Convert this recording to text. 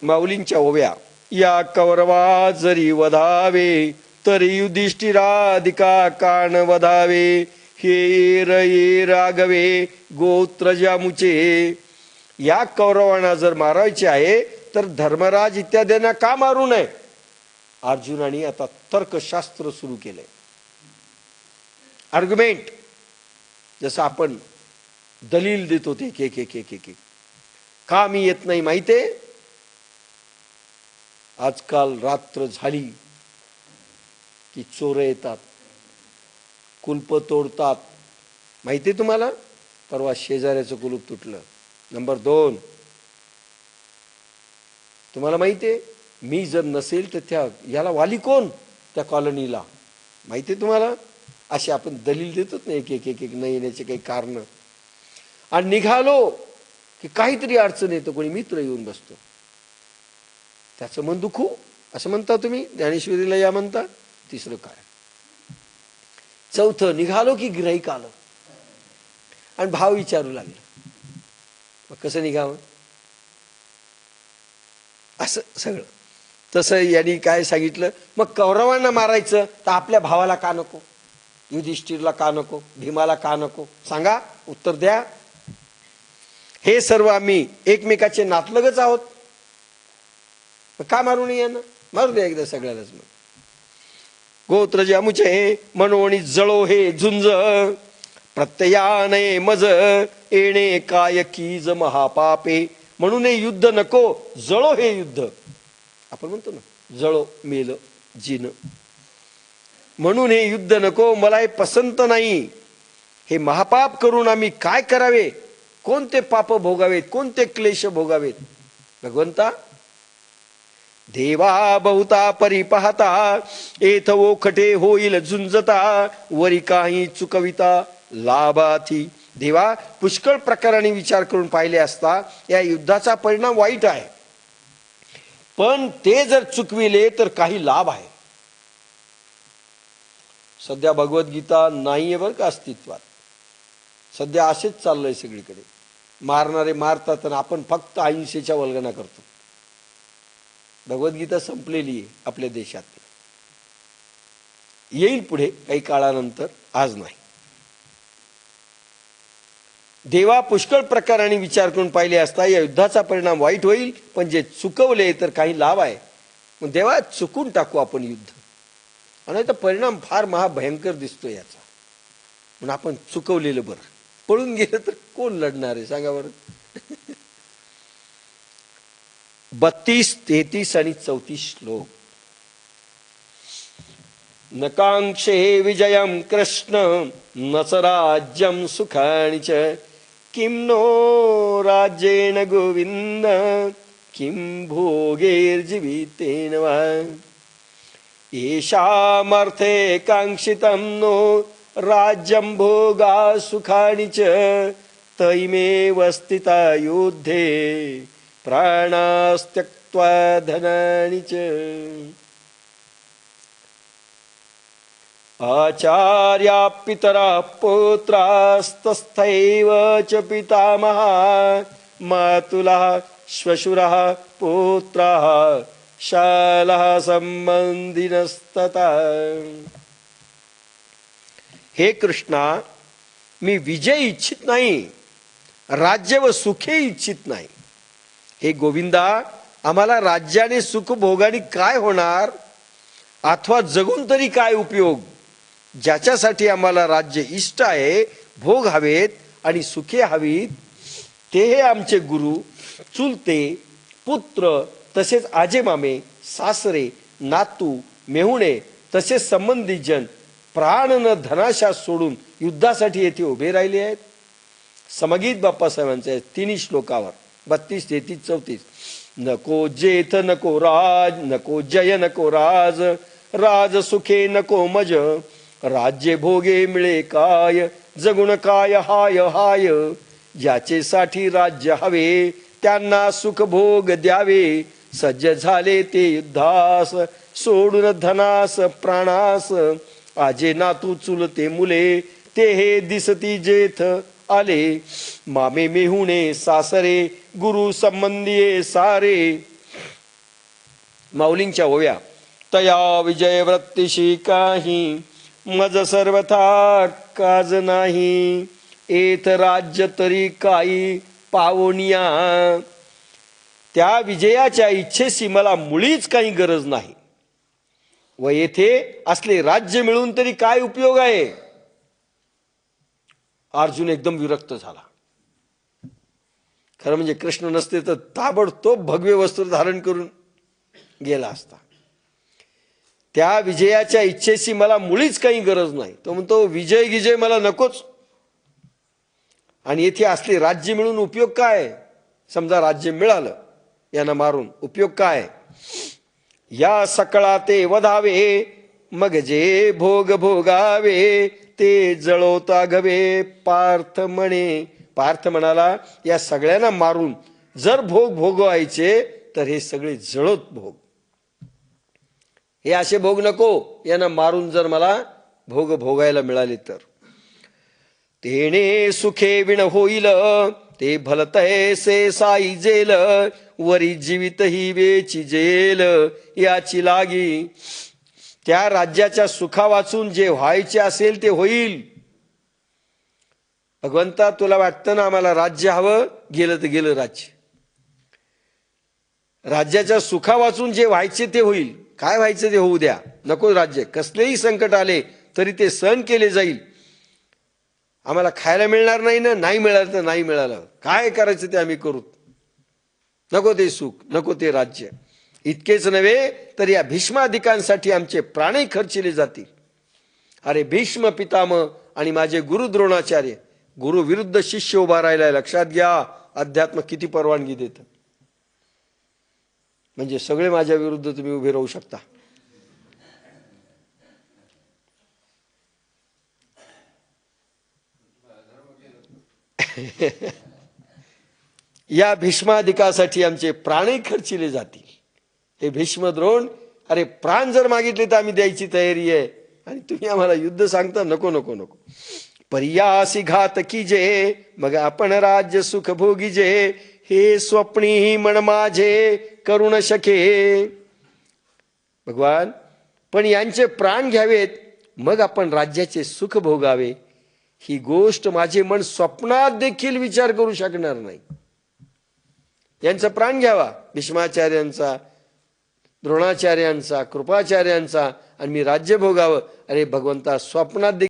माऊलींच्या ओव्या. या कौरवा जरी वधावे तरी युधिष्ठिराधिका कान वधावे. हे ये राघवे गोत्र जामुचे. या कौरवांना जर मारायचे आहे तर धर्मराज इत्यादींना का मारू नये. अर्जुनाने आता तर्कशास्त्र सुरू केलंय. आर्ग्युमेंट, जसं आपण दलील देतो ते एक का मी येत नाही माहितीये. आजकाल रात्र झाली की चोर येतात, कुलप तोडतात. माहितीये तुम्हाला, परवा शेजाऱ्याचं कुलूप तुटलं. नंबर 2, तुम्हाला माहितीये मी जर नसेल तर त्या याला वाली कोण, त्या कॉलनीला. माहितीये तुम्हाला. असे आपण दलील देतोच ना एक न येण्याचे काही कारण. आणि निघालो की काहीतरी अडचण येतं, कोणी मित्र येऊन बसतो, त्याचं मन दुखू असं म्हणता तुम्ही. ज्ञानेश्वरीला या म्हणता. तिसरं काय. चौथं, निघालो की गिऱ्हाईक आलं आणि भाव विचारू लागलं, मग कसं निघावं. असं सगळं. तसं यांनी काय सांगितलं, मग कौरवांना मारायचं तर आपल्या भावाला का नको, युधिष्ठिरला का नको, भीमाला का नको, सांगा, उत्तर द्या. हे सर्व आम्ही एकमेकाचे नातलगच आहोत, का मारू नये यांना. मारू द्या एकदा सगळ्यालाच. मग गोत्र जामुचे मनोणी जळो हे झुंज. प्रत्ययाने मज येणे काय कीज महापापे. म्हणून हे युद्ध नको, जळो हे युद्ध. आपण म्हणतो ना, जळो मेल जिन. म्हणून हे युद्ध नको, मला हे पसंत नाही. हे महापाप करून आम्ही काय करावे, कोणते पाप भोगावेत, कोणते क्लेश भोगावेत. भगवंता, देवा बहुता परी पाहता येथ ओखटे होईल झुंजता. वरी काही चुकविता लाभाथी. देवा, पुष्कळ प्रकाराने विचार करून पाहिले असता या युद्धाचा परिणाम वाईट आहे, पण ते जर चुकविले तर काही लाभ आहे. सध्या भगवद्गीता नाहीये बरं का अस्तित्वात. सध्या असेच चाललंय सगळीकडे. मारणारे मारतात आणि आपण फक्त अहिंसेच्या वल्गना करतो. भगवद्गीता संपलेली आहे आपल्या देशात. येईल पुढे काही काळानंतर, आज नाही. देवा, पुष्कळ प्रकाराने विचार करून पाहिले असता या युद्धाचा परिणाम वाईट होईल, पण जे चुकवले तर काही लाभ आहे. मग देवा, चुकून टाकू आपण युद्ध, आणि तर परिणाम फार महाभयंकर दिसतो याचा, म्हणून आपण चुकवलेलं बरं. पळून गेलं तर कोण लढणार आहे सांगा बरं. 32, 33 आणि 34 श्लोक. नकांक्षे विजयम कृष्ण न च राज्यम सुखानि च. किं नो राज्येन गोविंद किं भोगैर्जीवितेन वा. येषामर्थे कांक्षितं नो राज्यं भोगा सुखानि च. तैमेव स्थिता युद्धे प्राणास्त्यक्त्वा धनानि च. आचार्या पितरा पुत्रास्तस्थैव च पितामहा. मातुलः श्वशुरः पुत्राः शालः संबंधिनस्तथा. हे कृष्णा, मी विजय इच्छित नाही, राज्य व सुखे इच्छित नाही. हे गोविंदा, आम्हाला राज्याने सुख भोगाने काय होणार, अथवा जगून तरी काय उपयोग. ज्याच्यासाठी आम्हाला राज्य इष्ट आहे, भोग हवेत आणि सुखे हवीत, ते हे आमचे गुरु, चुलते, पुत्र, तसेच आजे मामे, सासरे, नातू, मेहुणे, तसेच संबंधित जन प्राण न धनाशा सोडून युद्धासाठी येथे उभे राहिले आहेत. समगीत बाप्पासाहेबांचे 3 श्लोकावर 32, 33, 34. नको जेथ नको राज, नको जय नको राज. राज सुखे नको मज. राज्य भोगे मिळे काय, जगुण काय हाय हाय. ज्याचे साठी राज्य हवे, त्यांना सुख भोग द्यावे. सज्ज झाले ते युद्धास, सोडून धनास प्राणास. आजे नातू चुलते मुले, ते हे दिसती जेथ आले. मामे मेहुणे सासरे, गुरु संबंधिये सारे. माऊलींच्या ओव्या. तया विजय वृत्तीशी काही मज सर्वथा काज नाही, एथ राज्य तरी काही पावोनिया. त्या विजयाच्या इच्छेशी मला मुळीच काही गरज नाही व येथे असले राज्य मिळून तरी काय उपयोग आहे. अर्जुन एकदम विरक्त झाला. खरं म्हणजे कृष्ण नसते तर ताबडतोब भगवे वस्त्र धारण करून गेला असता. त्या विजयाच्या इच्छेशी मला मुळीच काही गरज नाही. तो म्हणतो विजय गिजय मला नकोच. आणि येथे असले राज्य मिळून उपयोग काय. समजा राज्य मिळालं यांना मारून उपयोग काय. या सकळा ते वधावे मग जे भोग भोगावे ते जळवता गवे पार्थ म्हणे. पार्थ म्हणाला या सगळ्यांना मारून जर भोग भोगवायचे तर हे सगळे जळत भोग. हे असे भोग नको. यांना मारून जर मला भोग भोगायला मिळाले तर. तेणे सुखे विण होईल ते भलतैसे साई जेल वरी जीवित ही वेची जेल याची लागी. त्या राज्याच्या सुखा वाचून जे व्हायचे असेल ते होईल. भगवंता तुला वाटतं ना आम्हाला राज्य हवं, गेलं तर गेलं राज्य. राज्याच्या सुखा वाचून जे व्हायचे ते होईल. काय व्हायचं ते होऊ द्या, नको राज्य. कसलेही संकट आले तरी ते सहन केले जाईल. आम्हाला खायला मिळणार नाही ना, नाही मिळालं तर नाही मिळालं, काय करायचं ते आम्ही करू. नको ते सुख, नको ते राज्य. इतकेच नव्हे तर या भीष्मादिकांसाठी आमचे प्राणही खर्चिले जातील. अरे भीष्म पितामह आणि माझे गुरु द्रोणाचार्य, गुरु विरुद्ध शिष्य उभा राहिलाय. लक्षात घ्या अध्यात्म किती परवानगी देतं. म्हणजे सगळे माझ्या विरुद्ध तुम्ही उभे राहू शकता. या भीष्मादिकासाठी आमचे प्राणही खर्चिले जातील. हे भीष्म द्रोण, अरे प्राण जर मागितले तर आम्ही द्यायची तयारी आहे आणि तुम्ही आम्हाला युद्ध सांगता. नको नको नको. पर्यासी घात की जे मग आपण राज्य सुख भोगी जे हे स्वप्नी मन माझे करुण शके. भगवान पण यांचे प्राण घ्यावेत मग आपण राज्याचे सुख भोगावे ही गोष्ट माझे मन स्वप्नात देखील विचार करू शकणार नाही. यांचा प्राण घ्यावा, भीष्माचार्यांचा, द्रोणाचार्यांचा, कृपाचार्यांचा, आणि मी राज्य भोगावं. अरे भगवंता स्वप्नात